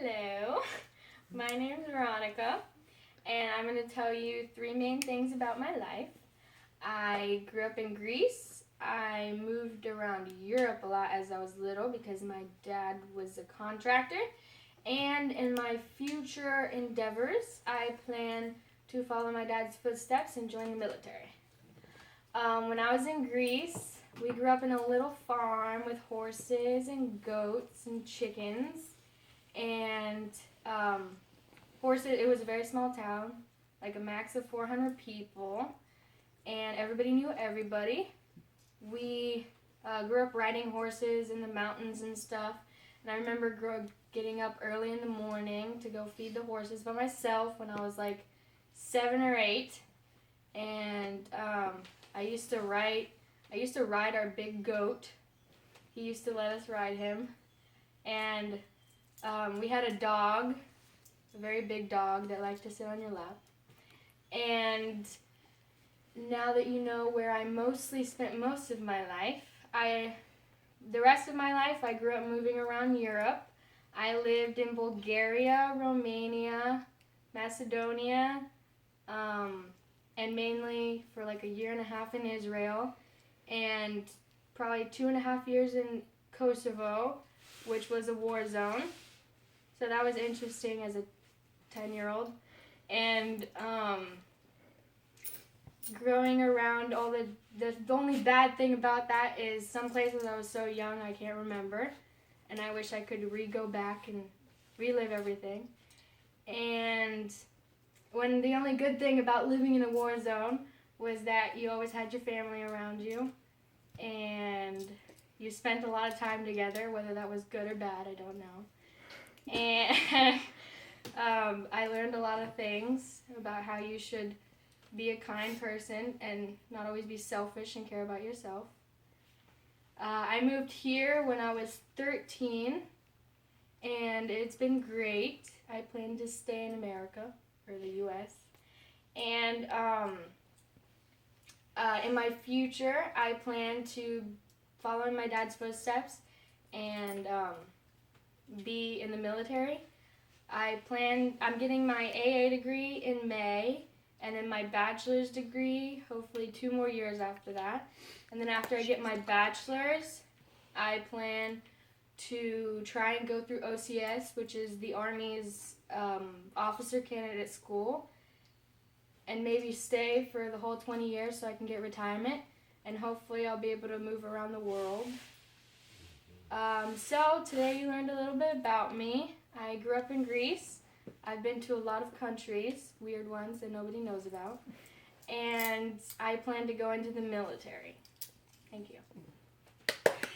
Hello, my name is Veronica, and I'm going to tell you 3 main things about my life. I grew up in Greece. I moved around Europe a lot as I was little because my dad was a contractor. And in my future endeavors, I plan to follow my dad's footsteps and join the military. When I was in Greece, we grew up in a little farm with horses and goats and chickens. And horses, it was a very small town, like a max of 400 people. And everybody knew everybody. We grew up riding horses in the mountains and stuff. And I remember getting up early in the morning to go feed the horses by myself when I was like 7 or 8. And I used to ride our big goat. He used to let us ride him. And we had a dog, a very big dog that liked to sit on your lap. And now that you know where I mostly spent most of my life, the rest of my life I grew up moving around Europe. I lived in Bulgaria, Romania, Macedonia, and mainly for like a year and a half in Israel, and probably 2.5 years in Kosovo, which was a war zone. So that was interesting as a 10-year-old. And growing around all the only bad thing about that is some places I was so young I can't remember. And I wish I could go back and relive everything. And when the only good thing about living in a war zone was that you always had your family around you. And you spent a lot of time together, whether that was good or bad, I don't know. And I learned a lot of things about how you should be a kind person and not always be selfish and care about yourself. I moved here when I was 13, and it's been great. I plan to stay in America, or the U.S. And in my future, I plan to follow in my dad's footsteps and be in the military. I'm getting my AA degree in May, and then my bachelor's degree, hopefully 2 more years after that. And then after I get my bachelor's, I plan to try and go through OCS, which is the Army's officer candidate school, and maybe stay for the whole 20 years so I can get retirement, and hopefully I'll be able to move around the world. So today you learned a little bit about me. I grew up in Greece. I've been to a lot of countries, weird ones that nobody knows about, and I plan to go into the military. Thank you.